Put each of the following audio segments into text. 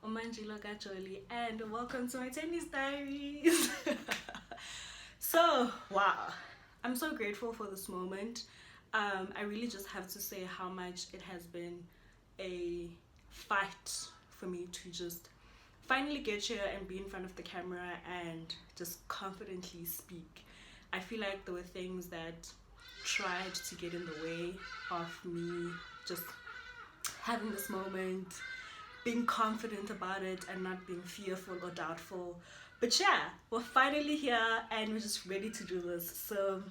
Umanjilo Kajoli, and welcome to my tennis diaries. So, wow, I'm so grateful for this moment. I really just have to say how much it has been a fight for me to just finally get here and be in front of the camera and just confidently speak. I feel like there were things that tried to get in the way of me just having this moment, being confident about it and not being fearful or doubtful. But yeah, we're finally here and we're just ready to do this. So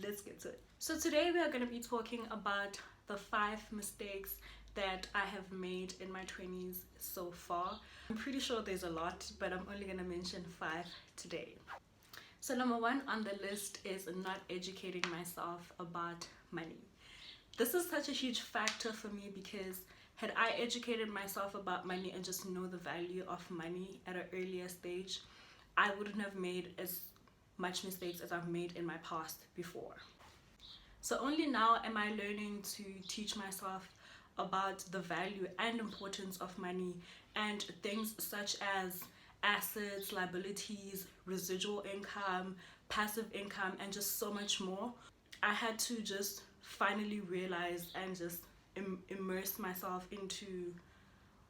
let's get to it. So today we are going to be talking about the 5 mistakes that I have made in my 20s so far. I'm pretty sure there's a lot, but I'm only going to mention 5 today. So number 1 on the list is not educating myself about money. This is such a huge factor for me because had I educated myself about money and just know the value of money at an earlier stage, I wouldn't have made as much mistakes as I've made in my past before. So only now am I learning to teach myself about the value and importance of money and things such as assets, liabilities, residual income, passive income, and just so much more. I had to just finally realize and just immerse myself into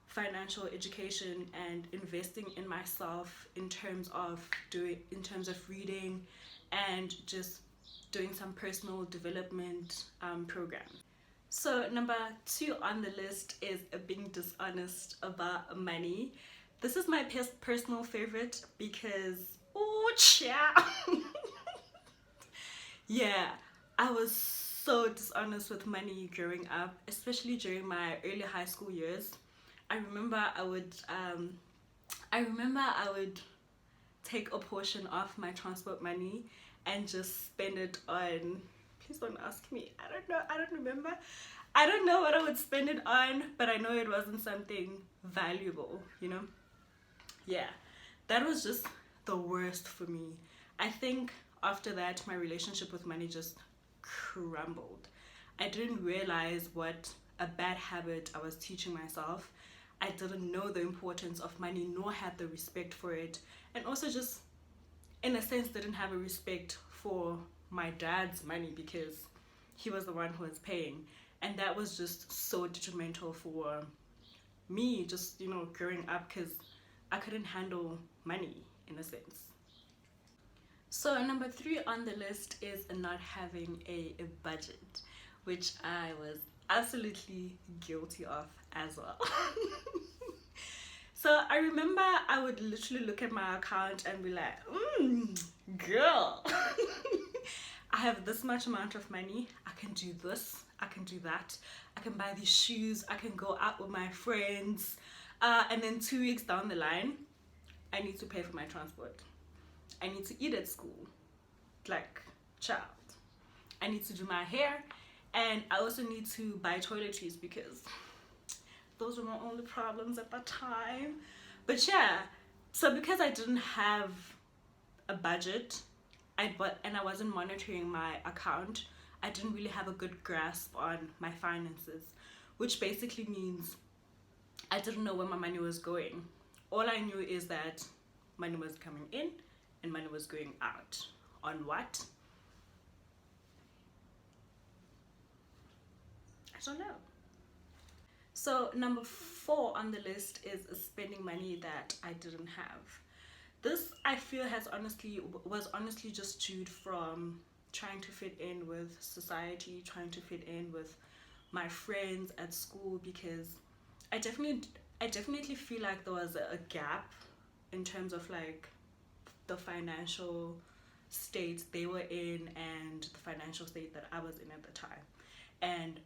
financial education and investing in myself in terms of reading and just doing some personal development programs. So number 2 on the list is being dishonest about money. This is my personal favorite because yeah, I was so dishonest with money growing up, especially during my early high school years. I remember I would take a portion of my transport money and just spend it on, please don't ask me, I don't remember. I don't know what I would spend it on, but I know it wasn't something valuable, you know? Yeah, that was just the worst for me. I think after that, my relationship with money just crumbled. I didn't realize what a bad habit I was teaching myself. I didn't know the importance of money, nor had the respect for it, and also just in a sense didn't have a respect for my dad's money because he was the one who was paying, and that was just so detrimental for me just growing up because I couldn't handle money in a sense. So number 3 on the list is not having a budget, which I was absolutely guilty of as well. So I remember I would literally look at my account and be like, girl, I have this much amount of money, I can do this, I can do that, I can buy these shoes, I can go out with my friends, and then 2 weeks down the line, I need to pay for my transport. I need to eat at school, like child. I need to do my hair, and I also need to buy toiletries because those were my only problems at that time. But yeah, so because I didn't have a budget, and I wasn't monitoring my account, I didn't really have a good grasp on my finances, which basically means I didn't know where my money was going. All I knew is that money was coming in and money was going out. On what? I don't know. So number 4 on the list is spending money that I didn't have. This I feel was honestly just chewed from trying to fit in with society, trying to fit in with my friends at school, because I definitely feel like there was a gap in terms of like the financial state they were in and the financial state that I was in at the time. And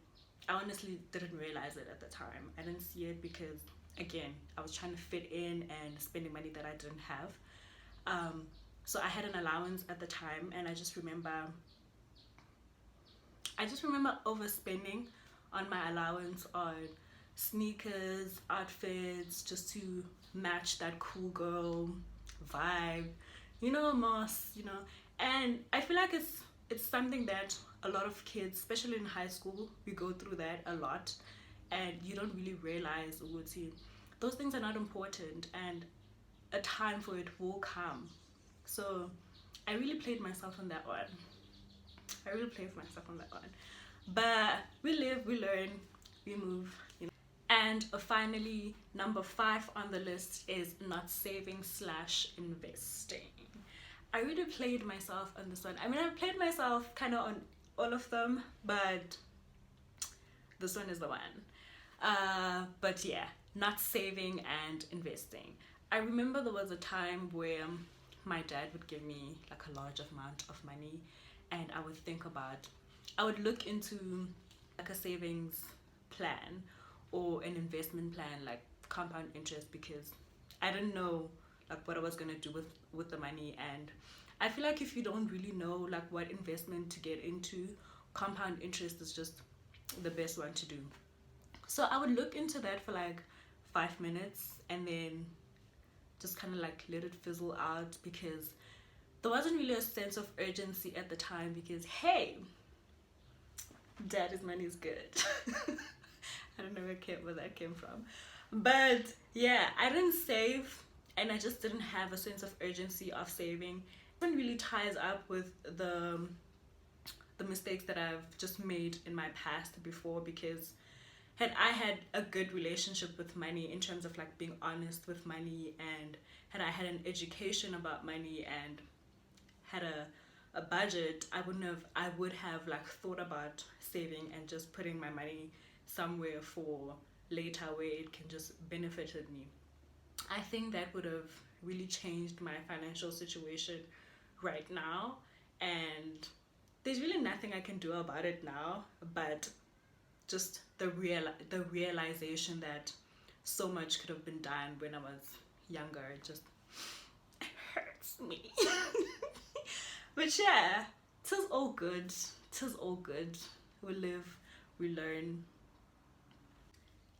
I honestly didn't realize it at the time. I didn't see it because, again, I was trying to fit in and spending money that I didn't have. So I had an allowance at the time, and I just remember overspending on my allowance on sneakers, outfits, just to match that cool girl vibe, Moss, and I feel like it's something that a lot of kids, especially in high school, we go through that a lot. and you don't really realize those things are not important, and a time for it will come. So I really played myself on that one. I really played myself on that one. But we live, we learn, we move, you know. And finally, number 5 on the list is not saving / investing. I really played myself on this one. I mean, I played myself kind of on all of them, but this one is the one. But yeah, not saving and investing. I remember there was a time where my dad would give me like a large amount of money, and I would look into like a savings plan or an investment plan, like compound interest, because I didn't know like what I was gonna do with the money. And I feel like if you don't really know like what investment to get into, compound interest is just the best one to do. So I would look into that for like 5 minutes and then just kind of like let it fizzle out, because there wasn't really a sense of urgency at the time, because hey, daddy's money is good. I don't know where that came from. But yeah, I didn't save, and I just didn't have a sense of urgency of saving. It really ties up with the mistakes that I've just made in my past before, because had I had a good relationship with money in terms of like being honest with money, and had I had an education about money and had a budget, I would have like thought about saving and just putting my money somewhere for later where it can just benefited me. I think that would have really changed my financial situation right now, and there's really nothing I can do about it now, but just the realization that so much could have been done when I was younger, it just hurts me. But yeah, tis all good. Tis all good. We live, we learn.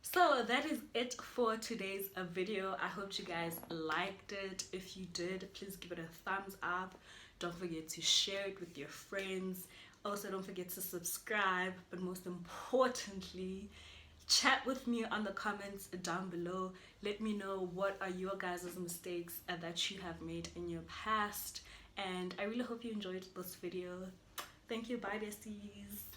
So that is it for today's video. I hope you guys liked it. If you did, please give it a thumbs up. Don't forget to share it with your friends. Also, don't forget to subscribe, but most importantly, chat with me on the comments down below. Let me know what are your guys' mistakes that you have made in your past, and I really hope you enjoyed this video. Thank you. Bye, besties.